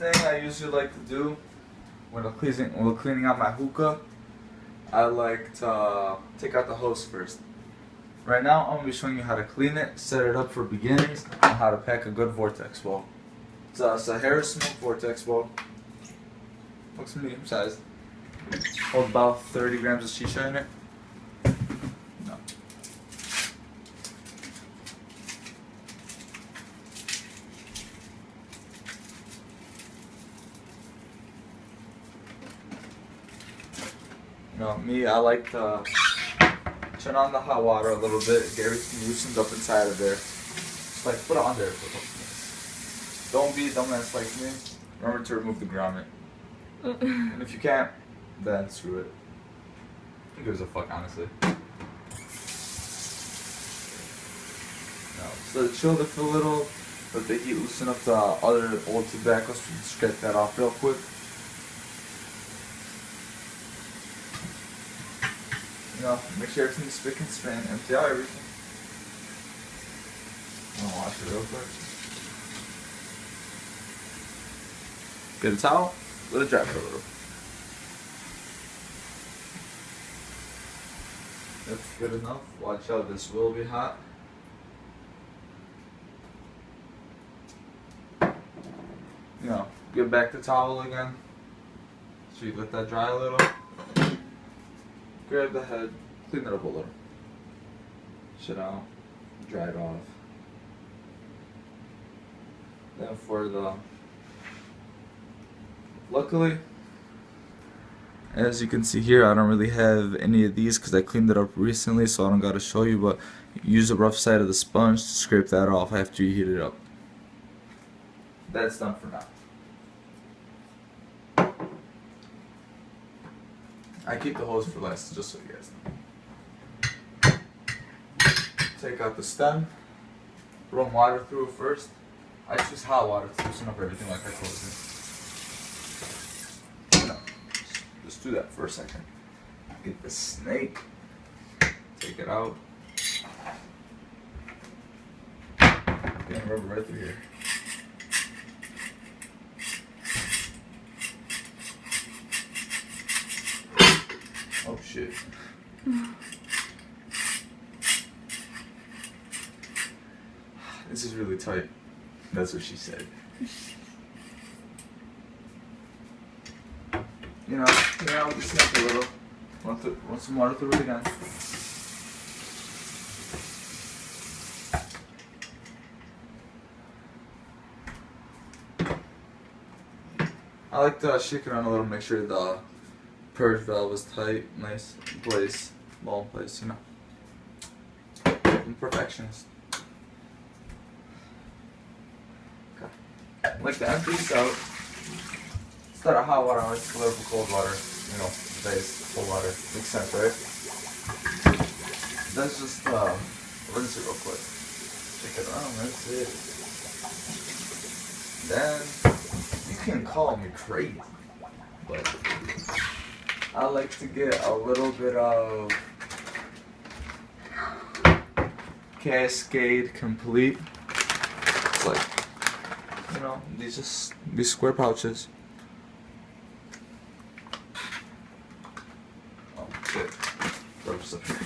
thing I usually like to do when cleaning out my hookah, I like to take out the hose first. Right now, I'm going to be showing you how to clean it, set it up for beginners, and how to pack a good Vortex ball. It's a Sahara Smoke Vortex ball. Looks medium sized. Holds about 30 grams of shisha in it. No. You know, me, I like to turn on the hot water a little bit, get everything loosened up inside of there. Just like put it on there for a couple minutes. Don't be a dumbass like me. Remember to remove the grommet. And if you can't, then screw it. Who gives a fuck, honestly? Now, so chill it for a little, let the heat loosen up the other old tobacco, so you can scrape that off real quick. You know, make sure everything's spick and span, empty out everything. I'm gonna wash it real quick. Get a towel, let it dry for a little. That's good enough. Watch out, this will be hot. You know, get back the towel again. So you let that dry a little. Grab the head, clean it up a little. Shit out, dry it off. Then for the... Luckily, as you can see here, I don't really have any of these because I cleaned it up recently, so I don't gotta show you, but use the rough side of the sponge to scrape that off after you heat it up. That's done for now. I keep the hose for last, just so you guys know. Take out the stem, run water through it first. I choose hot water to loosen up everything like I told you. No, just do that for a second. Get the snake, take it out. Getting rubber right through here. Oh shit. This is really tight. That's what she said. You know, with the snake a little. Run some water through it again. I like to shake it around a little, make sure the purge valve is tight, nice in place, ball in place, you know. I'm a perfectionist. Okay. I like to empty this out. Start at hot water, I like to fill it with cold water. You know, base, cold water. Makes sense, right? Let's just rinse it real quick. Shake it around, rinse it. Then, you can call me crazy, but I like to get a little bit of Cascade Complete. It's like, you know, these square pouches. Oh shit, rubber's up here.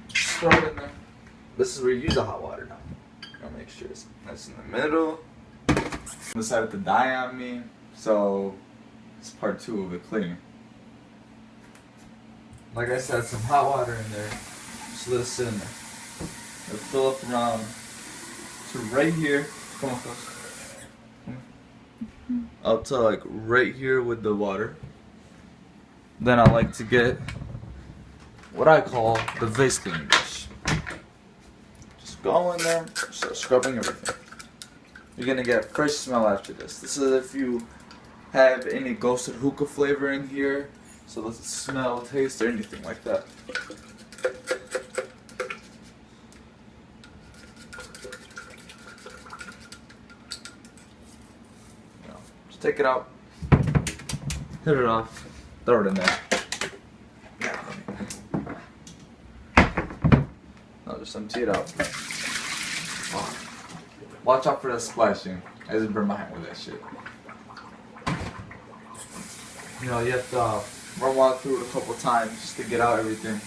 Just throw it in there. This is where you use the hot water now. Gotta make sure it's nice in the middle. Decided to die on me. So, it's part 2 of the cleaning. Like I said, some hot water in there. Just let it sit in there. It'll fill up around to right here. Come on, close. Up to like right here with the water. Then I like to get what I call the vase cleaning brush. Just go in there, start scrubbing everything. You're gonna get a fresh smell after this. This is if you have any ghosted hookah flavor in here, so let's smell, taste, or anything like that. Just take it out, hit it off, throw it in there. Now just empty it out. Oh. Watch out for the splashing. I just burned my hand with that shit. You know, you have to run water through it a couple times just to get out everything.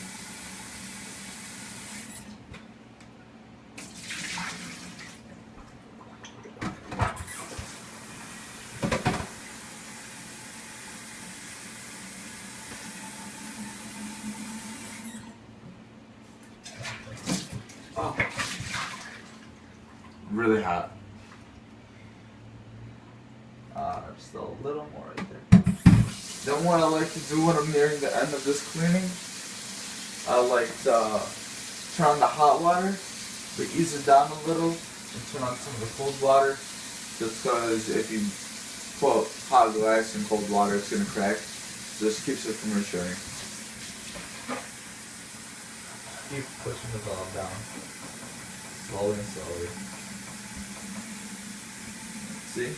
Oh. Really hot. Just a little more right there. Then what I like to do when I'm nearing the end of this cleaning, I like to turn on the hot water, but ease it down a little, and turn on some of the cold water, just because if you put hot glass in cold water, it's going to crack. So this keeps it from maturing. Keep pushing the valve down, slowly and slowly. See?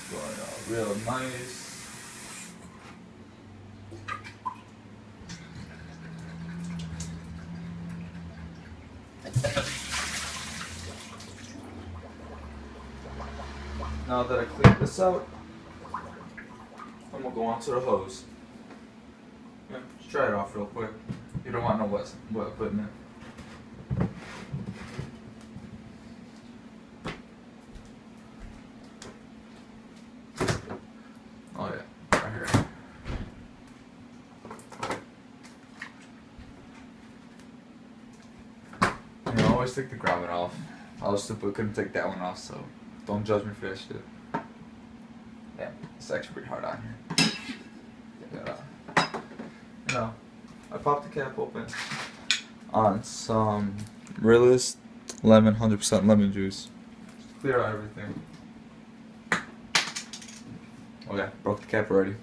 It's going out real nice. Now that I cleaned this out, I'm gonna go onto the hose. Yeah, just try it off real quick. You don't want no wet equipment. Oh yeah, right here. You know, always take the grommet off. I was stupid, couldn't take that one off, so don't judge me for that shit. Yeah, it's actually pretty hard on here. Get that out. You know, I popped the cap open on some Realist lemon, 100% lemon juice. Just clear out everything. Okay, broke the cap already.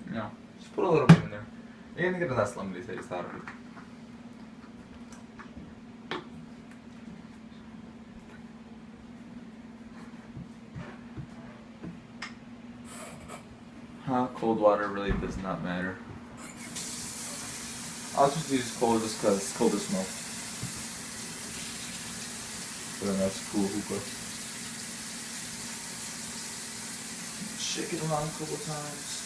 No, just put a little bit in there. You're gonna get a nice lemony taste out of it. Hot, cold water really does not matter. I'll just use cold just because it's cold to smoke. But a nice cool hookah. Shake it around a couple times.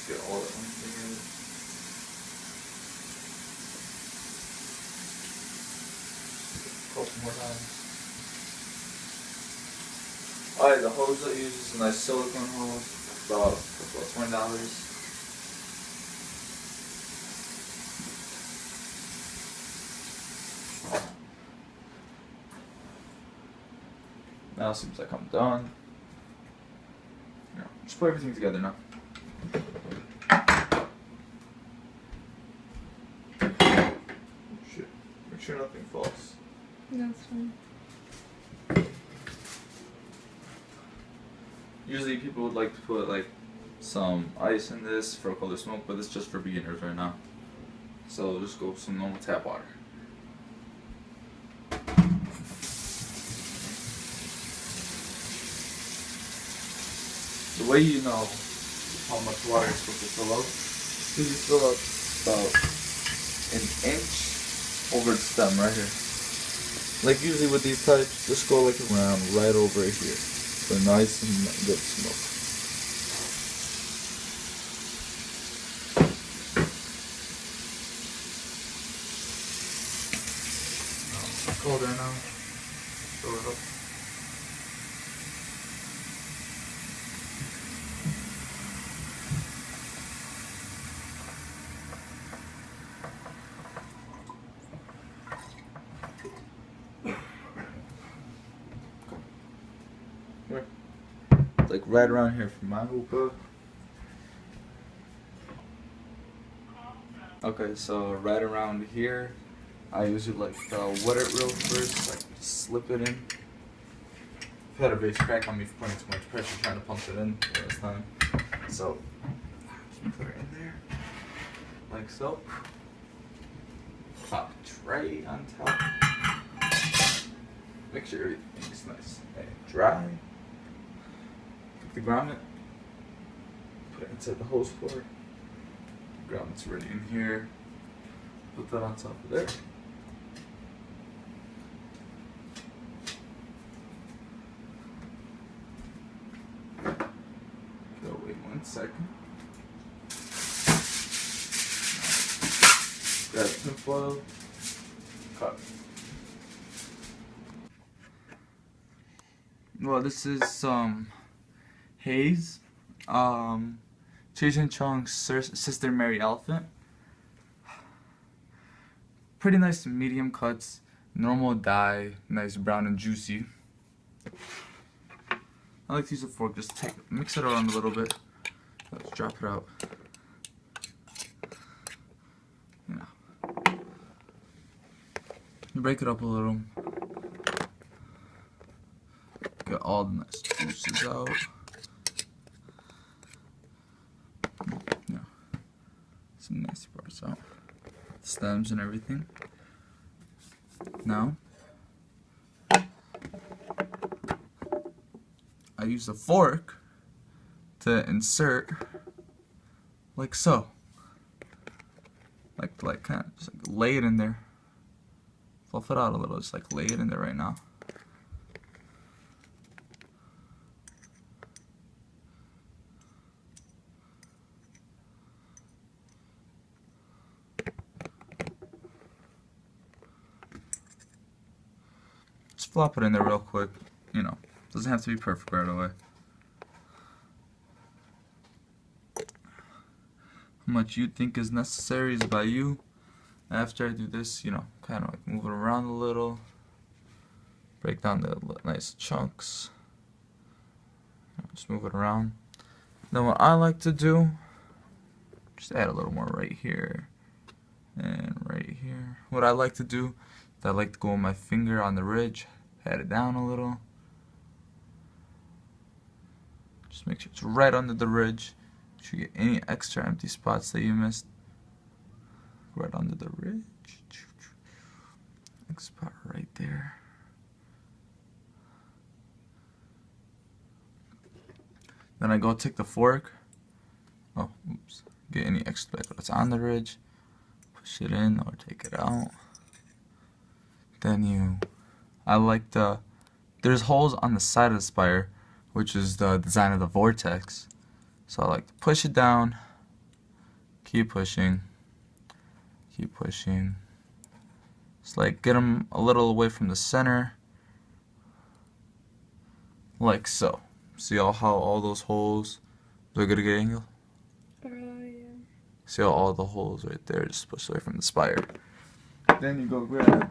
Get all that one thing in. A couple more times. Alright, the hose I use is a nice silicone hose. About $20. Now it seems like I'm done. Yeah, just put everything together now. Make sure nothing falls. That's fine. Usually people would like to put like some ice in this for a colder smoke, but it's just for beginners right now. So just go with some normal tap water. The way you know how much water you're supposed to fill up is you fill up about an inch over the stem right here. Like usually with these types, just go like around right over here for nice and good smoke. It's colder now. Fill it up. Like right around here for my hookah. Okay, so right around here, I usually like wet it real first, like slip it in. I've had a base crack on me for putting too much pressure trying to pump it in last time. So, just put it in there, like so. Pop tray on top. make sure everything is nice and dry. Get the grommet, put it inside the hose port. Grommet's ready in here. Put that on top of there. Go wait 1 second. Grab tin foil. Cut. Well, this is some Haze, Cheech and Chong's Sister Mary Elephant. Pretty nice medium cuts, normal dye, nice brown and juicy. I like to use a fork, just mix it around a little bit. Let's drop it out. You break it up a little. Get all the nice juices out. Yeah, some nasty parts out. Stems and everything. Now, I use a fork to insert like so. Like kind of just like lay it in there. Fluff it out a little, just like lay it in there right now. Just flop it in there real quick, you know, doesn't have to be perfect right away. How much you think is necessary is by you. After I do this, you know, kind of like move it around a little, break down the nice chunks, just move it around. Then what I like to do, just add a little more right here and right here. What I like to do is I like to go with my finger on the ridge, pat it down a little, just make sure it's right under the ridge. Make sure you get any extra empty spots that you missed. Right under the ridge. Next spot right there. Then I go take the fork. Oh, oops. Get any extra that's on the ridge. Push it in or take it out. Then there's holes on the side of the spire, which is the design of the Vortex. So I like to push it down. Keep pushing. Keep pushing. Just like get them a little away from the center, like so. See how all those holes? Do I get a good angle? Yeah. See how all the holes right there? Just push away from the spire. Then you go grab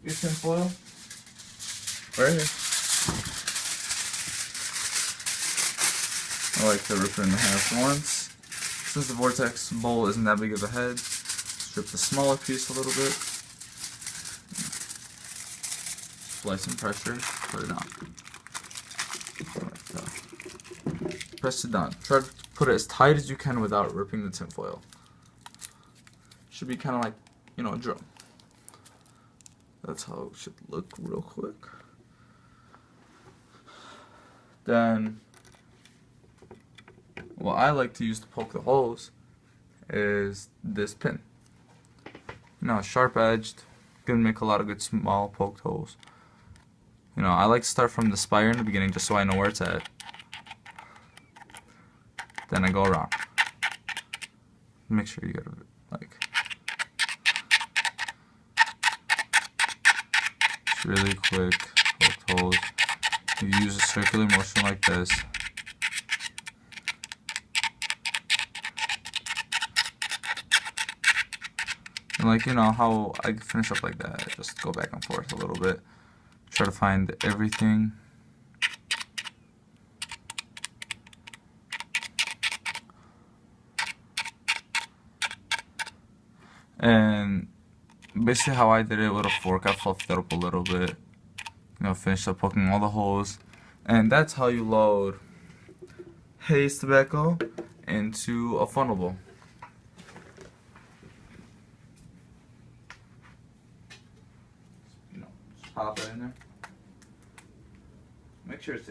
your tin foil right here. I like to rip it in half once. Since the Vortex bowl isn't that big of a head, strip the smaller piece a little bit. Apply some pressure, put it on. Press it down. Try to put it as tight as you can without ripping the tin foil. Should be kind of like, you know, a drum. That's how it should look real quick. Then what I like to use to poke the holes is this pin. You know, sharp edged, gonna make a lot of good small poked holes. You know, I like to start from the spire in the beginning just so I know where it's at. Then I go around. Make sure you get it like just really quick poked holes. You use a circular motion like this. And like, you know, how I finish up like that, just go back and forth a little bit. Try to find everything. And basically how I did it with a fork, I fluffed it up a little bit. You know, finished up poking all the holes. And that's how you load Haze tobacco into a funnel bowl. Pop it in there. Make sure it's